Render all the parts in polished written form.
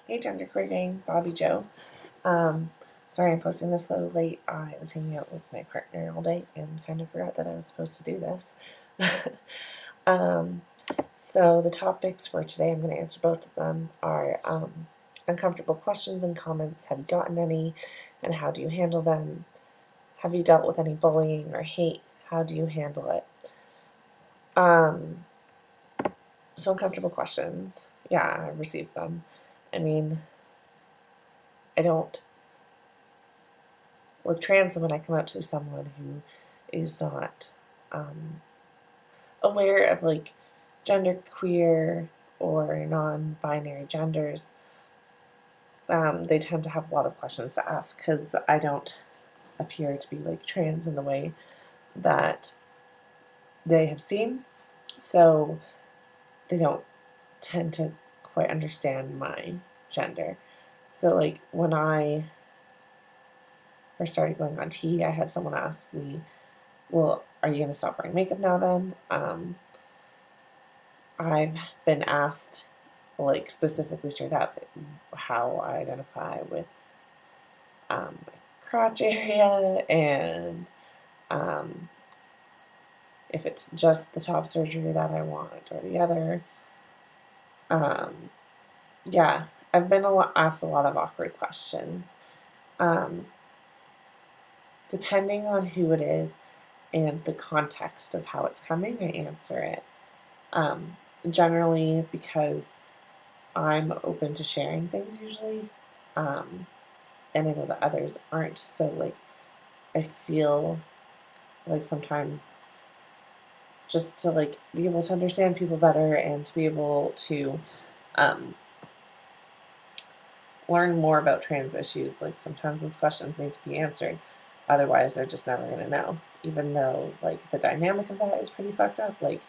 Hey, Genderqueer gang, Bobby Joe. Um, Sorry I'm posting this a little late. I was hanging out with my partner all day and kind of forgot that I was supposed to do this. um, so the topics for today, I'm going to answer both of them, are uncomfortable questions and comments. Have you gotten any, and how do you handle them? Have you dealt with any bullying or hate? How do you handle it? So uncomfortable questions. Yeah, I've received them. I mean, I don't with trans when I come out to someone who is not aware of like genderqueer or non-binary genders, they tend to have a lot of questions to ask because I don't appear to be like trans in the way that they have seen, so they don't tend to quite understand my gender. So like when I first started going on T, I had someone ask me, well, are you going to stop wearing makeup now then? I've been asked, like, specifically straight up, how I identify with my crotch area and um, if it's just the top surgery that I want or the other. Yeah, I've been asked a lot of awkward questions. Depending on who it is and the context of how it's coming, I answer it. Generally, because I'm open to sharing things usually, and I know that others aren't. So like, I feel like sometimes just to like be able to understand people better and to be able to um, learn more about trans issues. Like sometimes those questions need to be answered, otherwise they're just never going to know. Even though like the dynamic of that is pretty fucked up. Like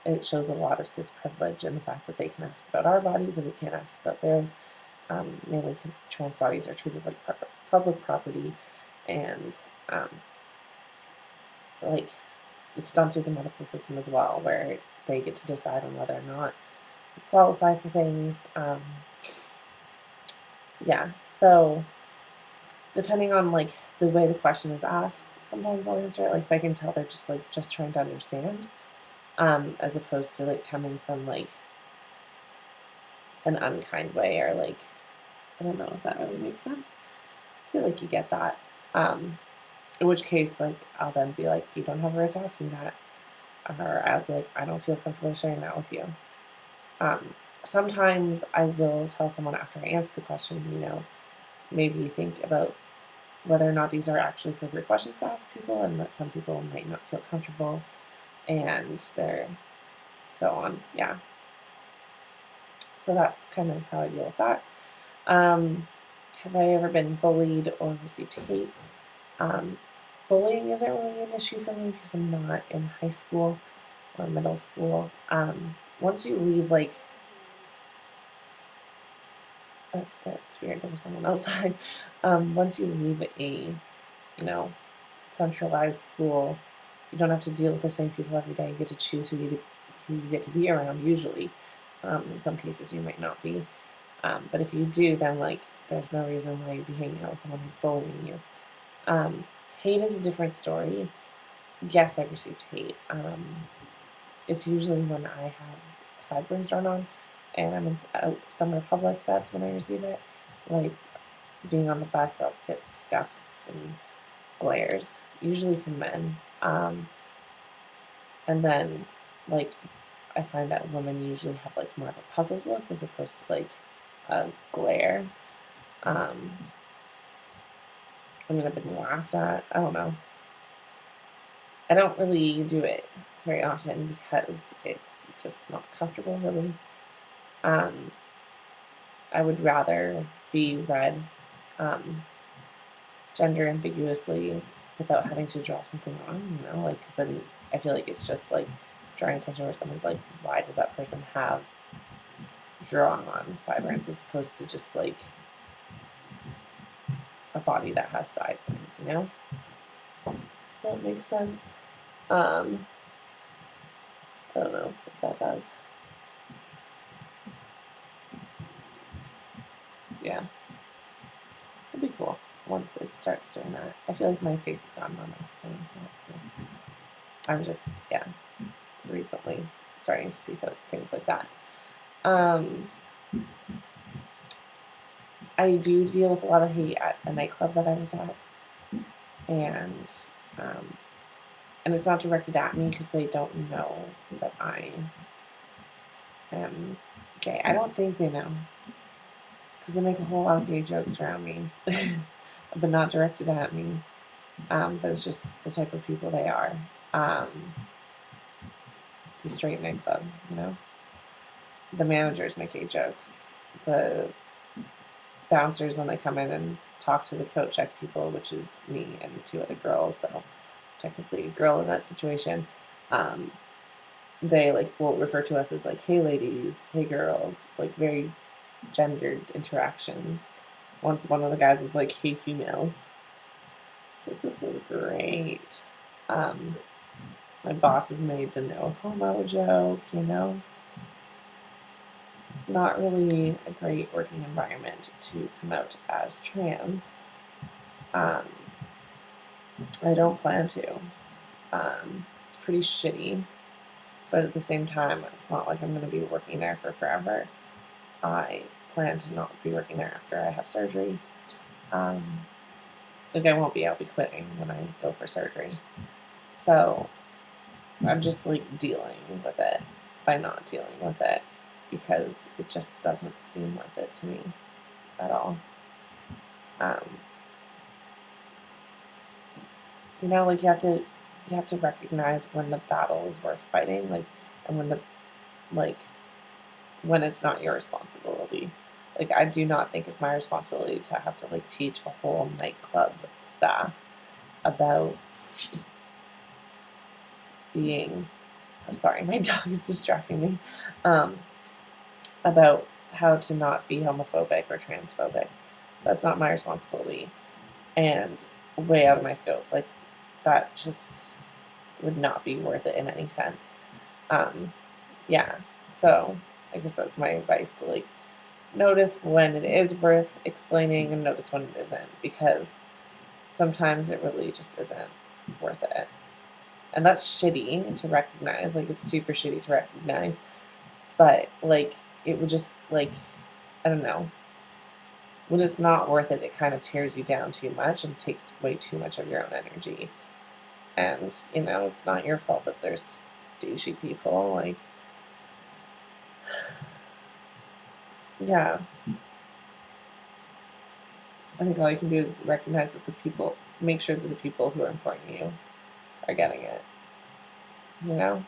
it shows a lot of cis privilege in the fact that they can ask about our bodies and we can't ask about theirs. Mainly because trans bodies are treated like public property, and like it's done through the medical system as well, where they get to decide on whether or not you qualify for things. Yeah, so depending on like the way the question is asked, sometimes I'll answer it. Like if I can tell they're just trying to understand, as opposed to like coming from like an unkind way or like I don't know if that really makes sense. I feel like you get that. In which case, like, I'll then be like, you don't have a right to ask me that. Or I'll be like, I don't feel comfortable sharing that with you. Sometimes I will tell someone after I answer the question, maybe think about whether or not these are actually appropriate questions to ask people and that some people might not feel comfortable and they're so on. Yeah. So that's kind of how I deal with that. Have I ever been bullied or received hate? Bullying isn't really an issue for me because I'm not in high school or middle school. Once you leave, like, that's weird, there was someone outside. Once you leave a, centralized school, you don't have to deal with the same people every day. You get to choose who you get to be around, usually. In some cases, you might not be. But if you do, then, like, there's no reason why you'd be hanging out with someone who's bullying you. Hate is a different story. Yes, I've received hate. It's usually when I have sideburns drawn on and I'm out somewhere public, that's when I receive it. Like being on the bus, I'll get scuffs and glares, usually from men. And then, like, I find that women usually have like more of a puzzled look as opposed to like a glare. I mean, I've been laughed at. I don't know. I don't really do it very often because it's just not comfortable, really. Um, I would rather be read gender ambiguously without having to draw something on, like, because then I feel like it's just like drawing attention where someone's like, why does that person have drawn on sideburns as opposed to just like a body that has sideburns, That makes sense. I don't know if that does. Yeah. It'd be cool once it starts doing that. I feel like my face has gotten on my screen, so that's cool. I'm just, yeah, recently starting to see things like that. I do deal with a lot of hate at a nightclub that I work at, and um, it's not directed at me because they don't know that I am gay. I don't think they know because they make a whole lot of gay jokes around me, but not directed at me. But it's just the type of people they are. It's a straight nightclub, you know. The managers make gay jokes. The bouncers, when they come in and talk to the coat check people, which is me and two other girls, so technically a girl in that situation, they like will refer to us as like, hey ladies, hey girls. It's like very gendered interactions. Once one of the guys was like, hey females. It's like, this is great. My boss has made the no homo joke, you know. Not really a great working environment to come out as trans. I don't plan to. It's pretty shitty, but at the same time, it's not like I'm going to be working there for forever. I plan to not be working there after I have surgery. Like I won't be. I'll be quitting when I go for surgery. So I'm just like dealing with it by not dealing with it because it just doesn't seem worth it to me at all. You know, like you have to recognize when the battle is worth fighting, like, and when it's not your responsibility. Like, I do not think it's my responsibility to have to like teach a whole nightclub staff about being. Oh, sorry, my dog is distracting me. About how to not be homophobic or transphobic. That's not my responsibility, and way out of my scope. Like, that just would not be worth it in any sense. Yeah, so I guess that's my advice, to like notice when it is worth explaining and notice when it isn't, because sometimes it really just isn't worth it. And that's shitty to recognize. Like, it's super shitty to recognize. But like, it would just like, I don't know. When it's not worth it, it kind of tears you down too much and takes way too much of your own energy. And, you know, it's not your fault that there's douchey people. Like, yeah. I think all you can do is recognize that make sure that the people who are important to you are getting it. You know?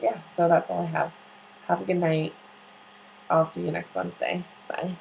Yeah, so that's all I have. Have a good night. I'll see you next Wednesday. Bye.